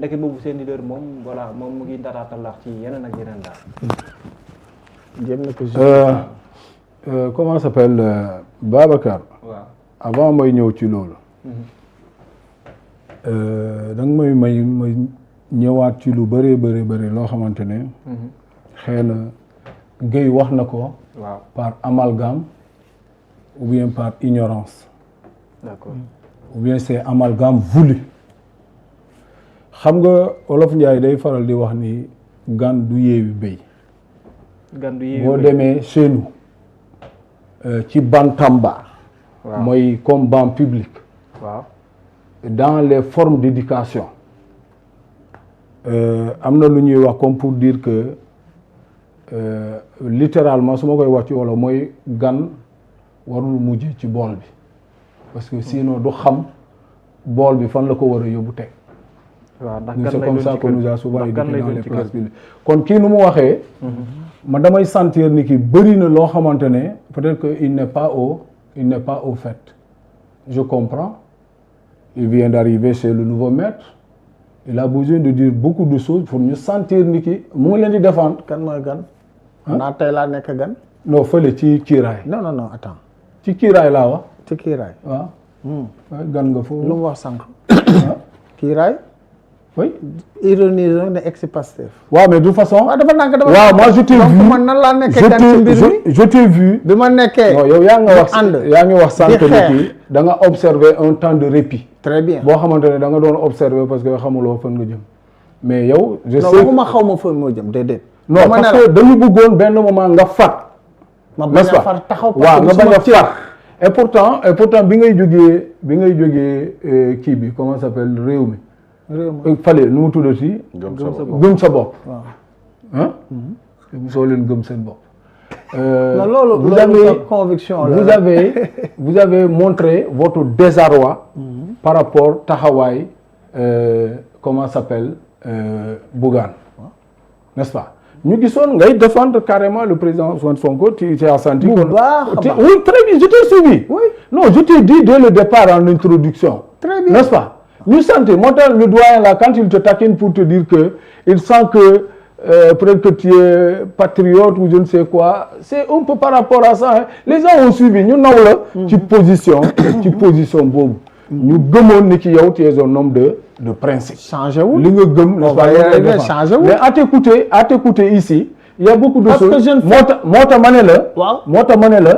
ndeke boobu seen leader moom voilà moom mu ngi ndaraatalaax ci yeneen ak yeneen daal. jéem na ko comment ça s'appelle Babacar. waaw avant may ñëw ci loolu. da nga may ñëwaat ci lu bëree bëri loo xamante ne. xëy na Guèye wax na ko. waaw par amalgame ou bien par ignorance. d'accord ou bien c'est amalgame voulu. xam nga Wolof Njaay day faral di wax ni gan du yeewi béy. gan du yeewi boo demee chez nous ci Bantamba. waaw mooy comme banc public. waaw dans les formes d'éducation am na lu ñuy wax comme pour dire que littéralement su ma koy wax ci wolof mooy gan warul mujj ci bool bi parce que sinon du xam bool bi fan la ko war a yóbbu teg. waaw ndax c'est comme ça que nous a souvent éduqué gan lay dans doon les ci classes kër publiques kon kii nu mu waxee ma damay sentir ni ki bëri na loo xamante ne peut-être que il n'est pas au fait je comprends il vient d'arriver chez le nouveau maître il a besoin de dire beaucoup de choses pour ñu sentir ni ki mu ngi leen di défendre. kan mooy gan. naa tey laa nekk gan. non fële ci kiiraay. non attends. ci kiiraay laa wax. ci kiiraay. waaw. gan nga foofu. lu mu wax sànq. kiiraay. oui. ironie ne ex-Pastef. waaw mais de toute façon. waaw dafa nànk dafa. waaw moi je t'ai vu man nan laa nekkee gan ci mbir mi je t'ai vu. bi ma nekkee. non yow yaa ngi wax sànq di xeex. ni kii da nga observer un temps de répit. très bien. boo xamante ne da nga doon observer parce que xamuloo fan nga jëm mais yow. je non sais waxuma xaw ma fan moo jëm déedéet. non parce que dañu bëggoon benn moment nga fat. ma bañ a far taxaw waaw nga bañ a far. et pourtant bi ngay jógee kii bi comment ça s'appelle réew mi. fale nu mu tuddati. gëm sa bopp. waaw. ah. soo leen gëm seen bopp. non loolu vous avez conviction la. vous avez montré votre désarroi par rapport taxawaay comment ça s'appelle Bougane n'est-ce pas ñu gisoon ngay défendre carrément le président Ousmane Sonko tu as senti que oui très bien je t'ai suivi oui non je t'ai dit dès le départ en introduction très bien n'est-ce pas ñu sentais moo tax le doyen là quand il te taquine pour te dire que il sent que peut-être que tu es patriote ou je ne sais quoi c'est un peu par rapport à ça hein. Les gens ont suivi ñu naw la ci position boobu ñu gëmoon ni ki yow tu es un homme de principe changé wul li nga gëm n'est-ce pas changé wul mais à t'écouter ici il y a beaucoup de parce choses que je moo tax ma ne la waaw moo tax ma ne la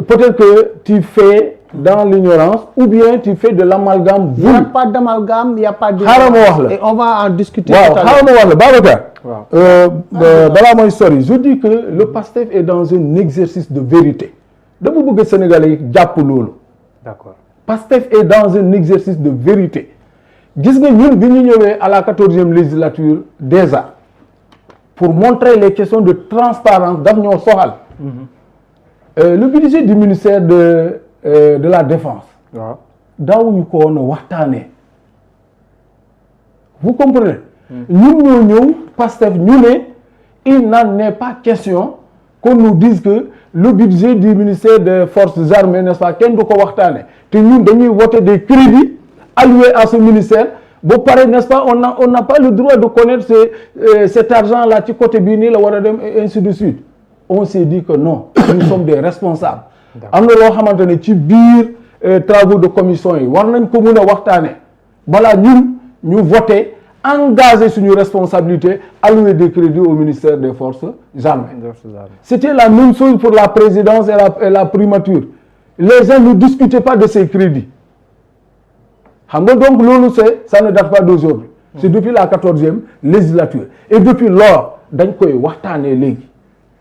peut-être que tu fais dans l'ignorance ou bien tu fais de l'amalgame il n'y a pas d'amalgame il n'y a pas de xaaral ma wax la et on va en discuter waaw xaaral ma wax la Babacar waaw balaa mooy sori je dis que le PASTEF est dans un exercice de vérité dama bëgg Sénégalais yi jàpp loolu d'accord PASTEF est dans un exercice de vérité gis nga ñun bi ñu ñëwee à la 14e législature déjà pour montrer les questions de transparence daf ñoo soxal le budget du ministère de la défense waaw daawuñu ko woon waxtaanee vous comprenez ñun ñoo ñëw PASTEF ñu ne il n'en est pas question qu'on nous dise que le budget du ministère des forces armées n'est-ce pas kenn du ko waxtaane te ñun dañuy voter des crédits alloués à ce ministère ba pare n'est-ce pas on n'a pas le droit de connaître cet argent là ci côté bii nii la war a dem et ainsi de suite on s'est dit que non nous sommes des responsables am na loo xamante ne ci biir travaux de commission yi war nañ ko mën a waxtaane balaa ñun ñu voter engager suñu responsabilité allouer des crédits au ministère des forces armées. C'était la même chose pour la présidence et la primature. Les gens ne discutaient pas de ces crédits. Xam nga donc loolu ça ne date pas d'aujourd'hui. C'est depuis la 14e législature. Et depuis lors dañ koy waxtaanee léegi.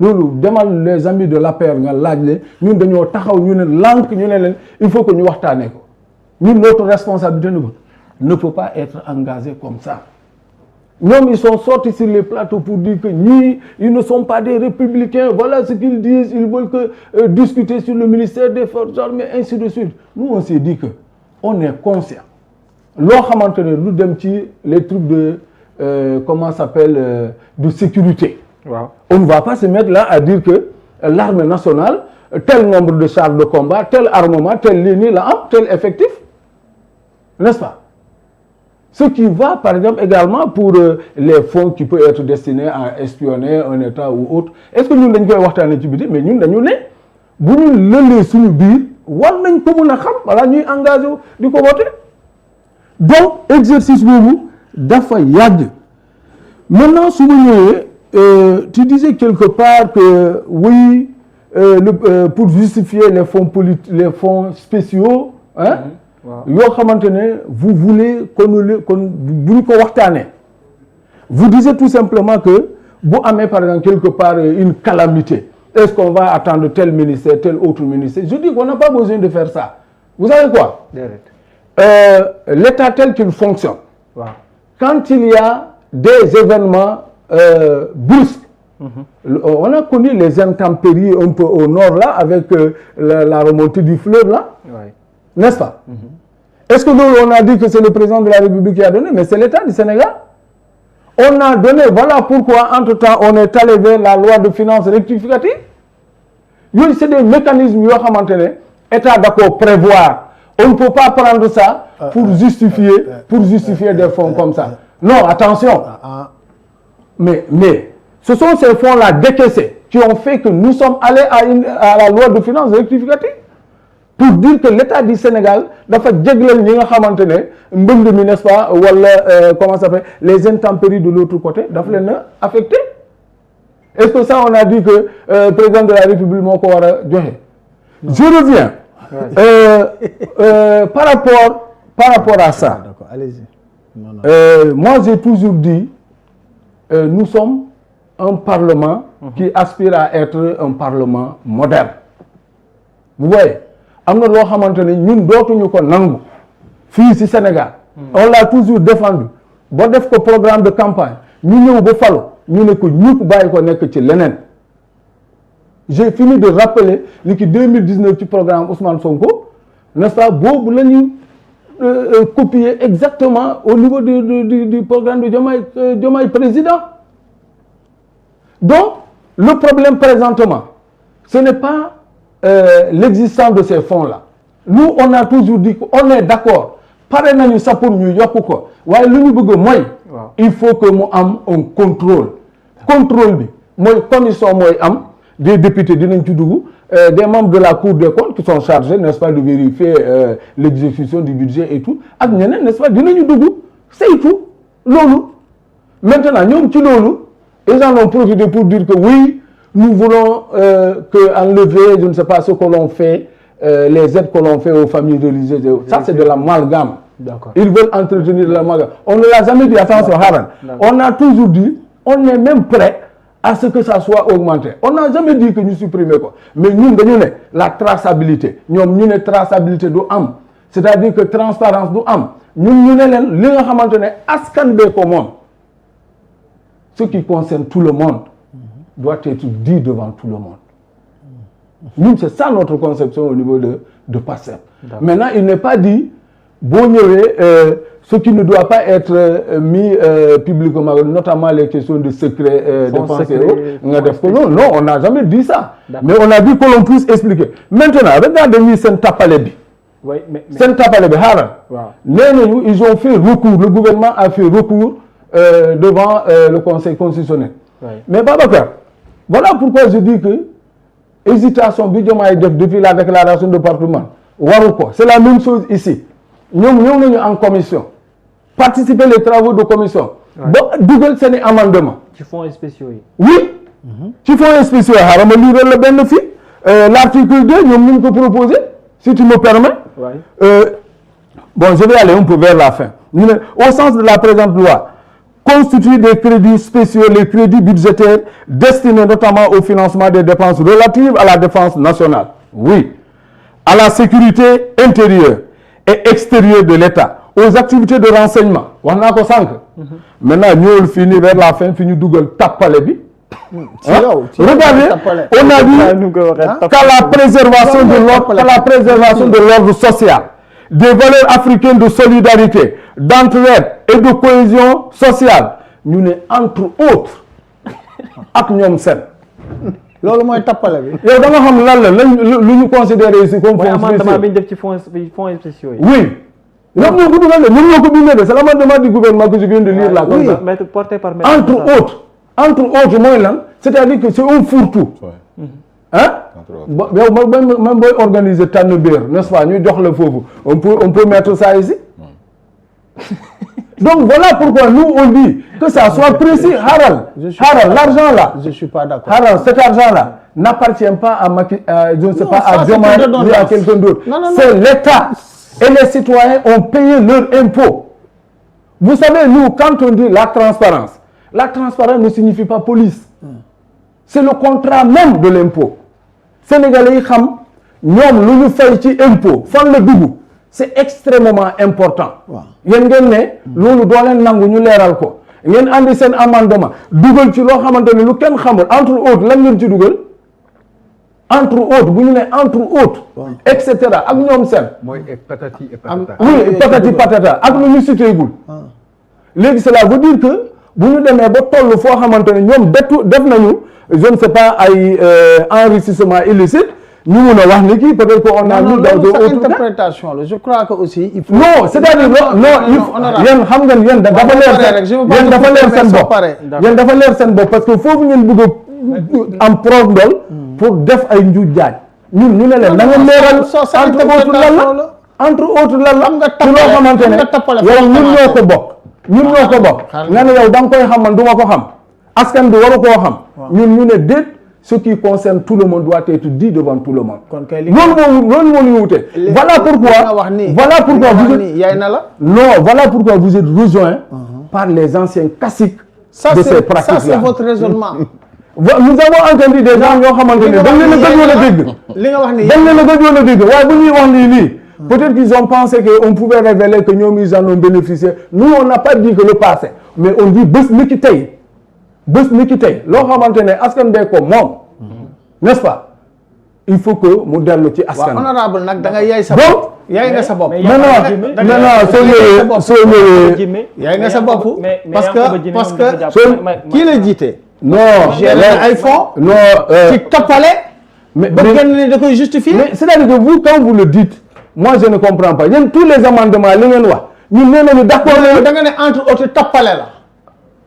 loolu demal les amis de l'APR nga laaj leen ñun dañoo taxaw ñu ne lànk ñu ne leen il faut que ñu waxtaanee ko ñun notre responsabilité ne peut pas être engagée comme ça. ñoom ils sont sortis sur les plateaux pour dire que ñii ils ne sont pas des républicains voilà ce qu'ils disent ils veulent que discuter sur le ministère des forces armées ainsi de suite nous on s'est dit que on est conscient loo xamante ne lu dem ci les trucs de comment ça s'appelle de sécurité waaw on ne va pas se mettre là à dire que l'armée nationale tel nombre de chars de combat tel armement tel ligne la am tel effectif n'est-ce pas ce qui va par exemple également pour les fonds qui peuvent être destinés à espionner un État ou autre est-ce que ñun dañ koy waxtaanee ci biti mais ñun dañu ne bu ñu lëlee suñu biir war nañ ko mën a xam wala ñuy engagé di ko voter donc exercice boobu dafa yàgg maintenant su ma ñëwee tu disais quelque part que oui pour justifier les fonds politiques les fonds spéciaux hein yoo xamante ne vous voulez kon bu ñu ko waxtaanee vous disiez tout simplement que bu amee par exemple quelque part une calamité est-ce qu'on va attendre tel ministère tel autre ministère je dis qu'on n'a pas besoin de faire ça vous savez quoi l'État tel qu'il fonctionne quand il y a des événements brusques on a connu les intempéries un peu au nord là avec la remontée du fleuve là n'est-ce pas est-ce que nous on a dit que c'est le président de la République qui a donné mais c'est l'État du Sénégal on a donné voilà pourquoi entre-temps on est allé vers la loi de finances rectificative yooyu c'est des mécanismes yoo xamante ne État da ko prévoir on ne peut pas prendre ça pour justifier des fonds comme ça non attention mais ce sont ces fonds-là décaissés qui ont fait que nous sommes allés à la loi de finances rectificative pour dire que l'État du Sénégal dafa jégleel ñi nga xamante ne mbënd mi n'est-ce pas wala comment ça s'appelle les intempéries de l'autre côté daf leen a affecté est-ce que ça on a dit que président de la République moo ko war a joxe je reviens par rapport à ça d'accord allez-y moi j'ai toujours dit nous sommes un parlement qui aspire à être un parlement moderne vous voyez am na loo xamante ne ñun dootuñu ko nangu fii ci Sénégal on l'a toujours défendu ba def ko programme de campagne ñu ñëw ba falu ñu ne ko ñëpp bàyyi ko nekk ci leneen j'ai fini de rappeler ni ki 2019 ci programme Ousmane Sonko n'est-ce pas boobu la ñu copier exactement au niveau du programme de Diomaye président donc le problème présentement ce n'est pas l'existence de ces fonds-là nous on a toujours dit qu'on est d'accord pare nañu sa pour ñu yokk ko waaye lu ñu bëgg mooy il faut que mu am un contrôle bi mooy commission mooy am des députés dinañ ci dugg des membres de la Cour des comptes qui sont chargés n'est-ce pas de vérifier l'exécution du budget et tout ak ñeneen n'est-ce pas dinañu dugg saytu loolu maintenant ñoom ci loolu ils en ont profité pour dire que oui nous voulons que enlever je ne sais pas ce que l'on fait les aides que l'on fait aux familles religieuses ça c'est de l'amalgame ils veulent entretenir de l'amalgame on ne l'a jamais dit attention Haran on a toujours dit on est même prêt à ce que ça soit augmenté on n'a jamais dit que ñu supprimer ko mais ñun dañu ne la traçabilité ñoom ñu ne traçabilité du am c'est-à-dire que transparence du am ñun ñu ne leen li nga xamante ne askan bee ko moom ce qui concerne tout le monde doit être dit devant tout le monde. Nous, c'est ça notre conception au niveau de PASTEF. Maintenant, il n'est pas dit, bon, ce qui ne doit pas être mis publiquement, notamment les questions de secret défense et autres. Non, on n'a jamais dit ça. Mais on a dit que l'on puisse expliquer. Maintenant, regardez-nous Saint-Tapalebi. Oui, mais... Saint-Tapalebi, ils ont fait recours, le gouvernement a fait recours devant le Conseil constitutionnel. Mais Babacar, voilà pourquoi je dis que hésitation bi Diomaye def depuis la déclaration de patrimoine waru ko c'est la même chose ici ñoom ñëw nañu en commission participer les travaux de commission ba dugal seeni amendement ci fonds spéciaux yi oui ci fonds spéciaux xaaral ma lire la benn fii l'article 2 ñoom ñu ko proposé si tu me permets bon je vais aller un peu vers la fin ñu ne au sens de la présente loi constituent des crédits spéciaux, les crédits budgétaires destinés notamment au financement des dépenses relatives à la défense nationale, oui, à la sécurité intérieure et extérieure de l'État, aux activités de renseignement. Maintenant, nous finissons vers la fin, finissons Google tapale bi. Regardez, on a dit qu'à la préservation de l'ordre social, des valeurs africaines de solidarité, d'entraide et de cohésion sociale ñu ne entre autres ak ñoom seen. loolu mooy tappale bi. yow da nga xam lan la lu ñu considéré ici comme fonds spéciaux. amendement bi ñu def ci fonds spéciaux yi. oui ñoom ñoo ko dugal de ñoom ñoo ko bindee de c'est l'amendement du gouvernement que je viens de lire là comme ça. mais porté par entre autres mooy lan c'est-à-dire que c'est un fourre-tout. ah yow même booy organiser tànn biir n'est-ce pas ñu jox la foofu on peut mettre ça ici. Donc voilà pourquoi nous on dit que ça soit précis. Haral, l'argent là. Je suis pas d'accord. Haral, cet argent là n'appartient pas à Macky, je ne sais pas, à Diomaye ni à quelqu'un d'autre. C'est l'État et les citoyens ont payé leur impôt. Vous savez, nous, quand on dit la transparence ne signifie pas police. C'est le contrat même de l'impôt. Sénégalais yi xam ñoom lu ñu fay ci impôt fan la dugg. C'est extrêmement important. yéen ngeen ne loolu doo leen nangu ñu leeral ko ngeen andi seen amendement dugal ci loo xamante ne lu kenn xamul entre autres lan ngeen ci dugal entre autres bu ñu ne entre autres et cetera ak ñoom seen mooy patati et patata. oui patati patata ak lu ñu citéegul léegi cela veut dire que bu ñu demee ba toll foo xamante ne ñoom def nañu je ne sais pas ay enrichissement illicite ñu mun a wax ni kii peut-être qu'on a mis dans d'autres interprétation je crois que aussi il faut non c'est-à-dire yéen xam ngeen yéen dafa leer seen bopp yéen dafa leer seen bopp parce que foofu ngeen bëgg a am prof ndol pour def ay njuuj jaaj ñun ñu ne leen na nga leeral entre autres lan la ci loo xamante ne yow ñun ñoo ko bokk nga ne yow da nga koy xam man du ma ko xam askan bi waru koo xam ñun ñu ne déet ce qui concerne tout le monde doit être dit devant tout le monde. loolu moo ñu wute. Voilà pourquoi vous êtes rejoints par les anciens caciques de ces pratiques-là. Ça c'est votre raisonnement. Nous avons entendu des gens yoo xamante ne dañ leen a gëjoon a dégg. li nga wax ni dañ leen a gëjoon a dégg waaye bu ñuy wax nii peut-être qu'ils ont pensé que on pouvait révéler que ñoom ils en ont bénéficié. Nous on n'a pas dit que le passé mais on dit bés ni ki tey. bés ni ki tey loo xamante ne askan bee ko moom n'est-ce pas il faut que mu dellu ci askan. waaw honorable nag da nga yaay sa bopp. yaay nga sa bopp. soo ñëwee yaay nga sa bopp. parce que kii la jiite. non gérer ay fonds. non ci toppale. mais ba ngeen ne da koy justifier. mais c'est-à-dire que vous quand vous le dites moi je ne comprends pas yéen tous les amendements li ngeen wax ñun nee nañu d'accord. da nga ne entre autres toppale la.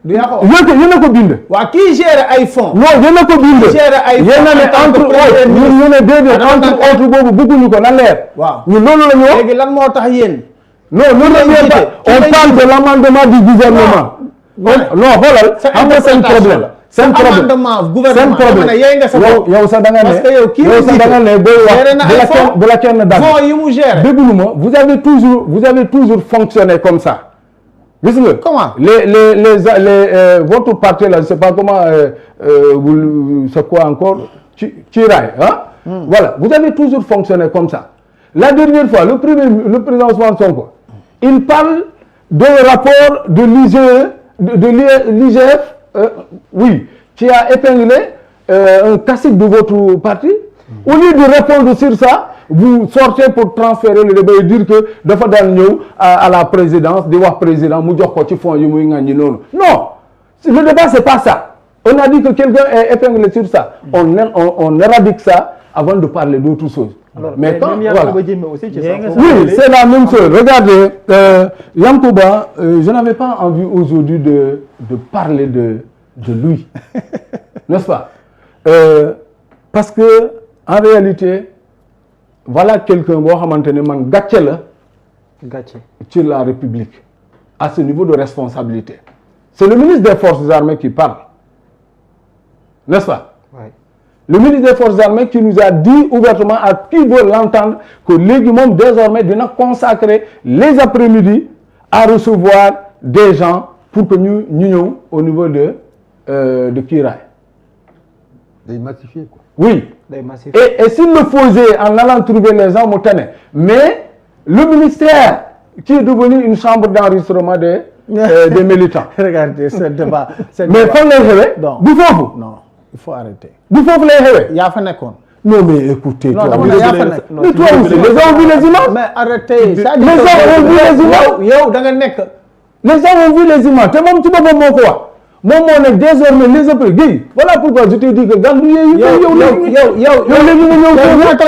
yéen a ko bind. waa kii gère ay fonds. non yéen a ko bind. gère ay fonds yéen a ne entre autres ñu ne déedéet entre autres boobu bëgguñu ko na leer. waaw ñun loolu la ñu wax. léegi lan moo tax yéen. non loolu la ñu wax on parle de l'amendement du gouvernement. non xoolal am na seen problème. seen problème yow sax da nga ne yow sax da nga ne booy wax bu la kenn dal. fonds yi mu gère. déglu ma vous avez toujours fonctionné comme ça. gis nga comment votre parti là je sais pas comment c'est quoi encore ci raay ah voilà vous avez toujours fonctionné comme ça la dernière fois le président Ousmane Sonko il parle d'un rapport de l'IGF oui qui a épinglé un cacique de votre parti au lieu de répondre sur ça vous sortez pour transférer le débat et dire que dafa daan ñëw à la présidence di wax président mu jox ko ci fonds yi muy ŋàññi noonu non le débat c'est pas ça on a dit que quelqu'un est épinglé sur ça on éradique ça avant de parler d'autre chose. Alors, mais quand voilà aussi, oui c'est la même chose regardez Yankuba je n'avais pas envie aujourd'hui de parler de lui n'est-ce pas parce que en réalité voilà quelqu'un boo xamante ne man gàcce la ci la République à ce niveau de responsabilité c'est le ministre des Forces armées qui parle n'est-ce pas oui. Le ministre des Forces armées qui nous a dit ouvertement à qui veut l'entendre que léegi moom désormais dina consacrer les après-midi à recevoir des gens pour que ñu ñëw au niveau de Kiraay. day massifier quoi. Oui. Et s'il le faisait en allant trouver les gens mu tane mais le ministère qui est devenu une chambre d'enregistrement des militants. Regardez ce débat. mais fan lay xewee. du foofu. non il faut arrêter. du foofu lay xewee. yaa fa nekkoon. non mais écoutez. non dama ne yaa fa nekk. mais toi aussi les gens ont vu les images. mais arrêtez. les gens ont vu les images. yow da nga nekk. les gens ont vu les images te moom ci boppam moo ko wax. moom moo ne désormais les autres Guèye voilà pourquoi je te dis que gàllu yooyu. yow léegi nga ñëw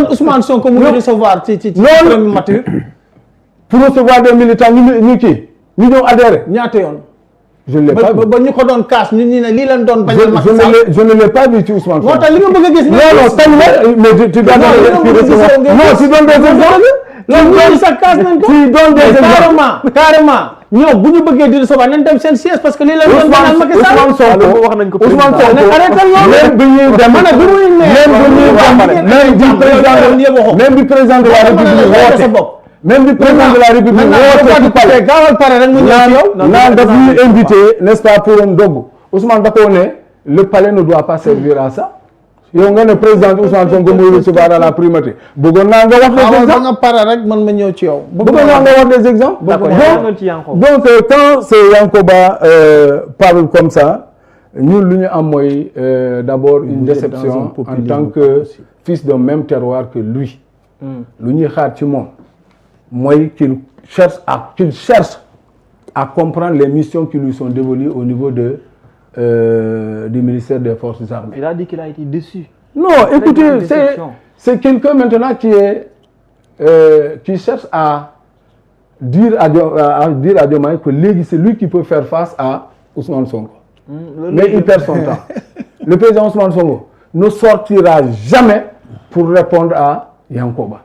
yow Ousmane Sonko mu ngi recevoir ci premier mature. pour recevoir des militants ñu kii ñu ñëw adhéré. ñaata yoon. je ne l'ai pas vu ba ñu ko doon kaas ñun ñu ne lii lañ doon bañal Macky Sall. je ne l'ai pas vu ci Ousmane Sonko. moo tax li nga bëgg a gis. non kañ la mais tu dois donner des exemples. loolu ñooñu sax kaas nañ ko. tu donnes des exemples carrément ñoom bu ñu bëggee di recevoir nañ dem seen siège parce que lii lañ doon bañal Macky Sall. Ousmane Sonko wax nañ ko Ousmane Sonko arrêté loolu. même bi ñuy dem même bi président de la République woote même bi président de la République woote gaawal pare rek mu ñëw ci yow. naan daf ñuy invité n'est-ce pas pour un ndogu Ousmane da koo ne le palais ne doit pas servir à ça yow nga ne président Ousmane Sonko muy recevoir à la primauté bëggoon naa nga wax des exemples nga pare rek man ma ñëw ci yow. bëggoon naa nga wax des exemples donc quand c'est Yankoba parle comme ça ñun lu ñu am mooy d'abord une déception en tant que fils d'un même terroir que lui lu ñuy xaar ci moom mooy qu'il cherche à comprendre les missions qui lui sont dévolues au niveau du ministère des Forces armées. Il a dit qu'il a été déçu. Non, écoutez, c'est quelqu'un maintenant qui cherche à dire à Diomaye que léegi c'est lui qui peut faire face à Ousmane Sonko. Mais il perd son temps. Le président Ousmane Sonko ne sortira jamais pour répondre à Yankoba.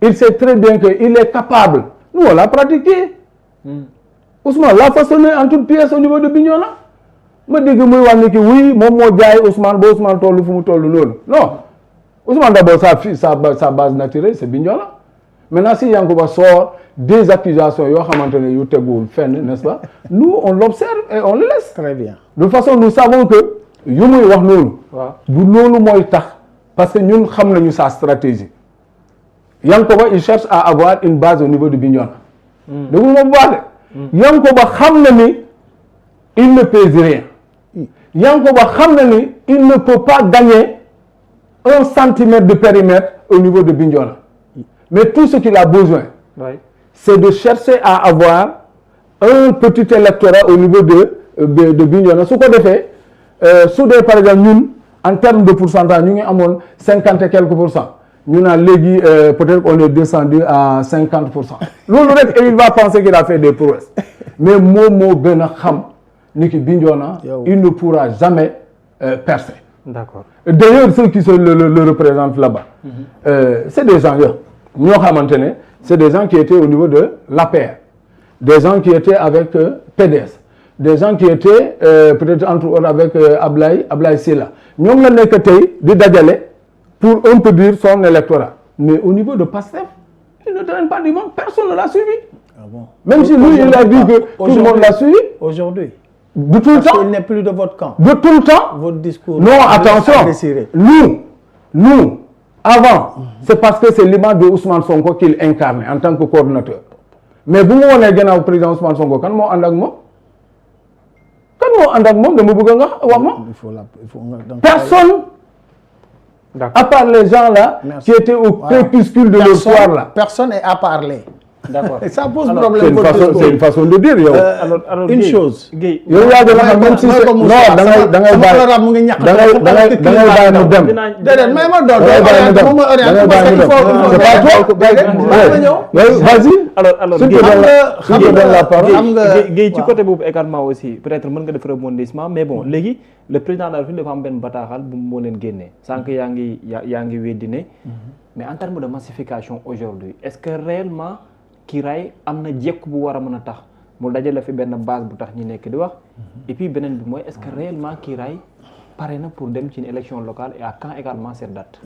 Il sait très bien qu'il est capable. Nous, on l'a pratiqué. Ousmane l'a façonné en toute pièce au niveau de Bignona. Ma dégg muy wax ni ki oui moom moo jaay Ousmane ba Ousmane toll fu mu toll noonu non Ousmane d'abord sa base naturelle c'est Bignona. Maintenant si Yankoba sort des accusations yoo xamante ne yu teguwul fenn n'est-ce pas nous on l'observe et on le laisse. Très bien. De toute façon nous savons que yu muy wax noonu. waaw bu loolu mooy tax parce que ñun xam nañu sa stratégie. Yankoba il cherche à avoir une base au niveau de Bignona. dégg nga bu baax de. Yankoba xam na ni il ne pèse rien. Yankoba xam na ni il ne peut pas gagner 1 centimètre de périmètre au niveau de Bignona. Mais tout ce qu'il a besoin, c'est de chercher à avoir un petit électorat au niveau de Bignona. Su ko defee su dee par exemple ñun en termes de pourcentage ñu ngi amoon 50 et quelques %. ñu naan léegi peut-être on est descendu à 50%. loolu rek il va penser qu'il a fait des prouesses. mais moom moo gën a xam ni ki Bignona il ne pourra jamais percer. D'accord. D'ailleurs ceux qui le représentent là-bas. C'est des gens ñoo xamante ne c'est des gens qui étaient au niveau de l'APR, des gens qui étaient avec PDS, des gens qui étaient peut-être entre autres avec Ablaye Sylla ñoom la nekk tey di dajale pour un peu dire son électorat. Mais au niveau de PASTEF, il ne traîne pas du monde, personne ne l'a suivi. Ah bon? Même si lui il a dit que tout le monde l'a suivi. Aujourd'hui. De tout le temps. Il n'est plus de votre camp. De tout le temps. Votre discours. Non, attention. Nous, avant, c'est parce que c'est l'image de Ousmane Sonko qu'il incarne en tant que coordinateur. Mais bu mu wonee gannaaw président Ousmane Sonko kan moo ànd ak moom. Kan moo ànd ak moom dama bëgg nga wax ma. Personne. À part les gens là qui étaient au crépuscule de leur soir là. Personne n'est à parler. D'accord. Et ça pose problème. C'est une façon de dire yow. Alors une chose. Guèye yow yaa gën a xam même si non da ngay bàyyi mu dem. déedéet mais ma doon Guèye ci côté boobu également aussi peut-être mën nga def rebondissement mais bon léegi le président de la République dafa am benn bataaxal bu moo leen génnee sànq yaa ngi weddi ne mais en termes de massification aujourd'hui est-ce que réellement Kiraay am na jekku bu war a mën a tax mu dajale fi benn base bu tax ñi nekk di wax et puis beneen bi mooy est-ce que réellement Kiraay pare na pour dem ci une élection locale et à quand également cette date.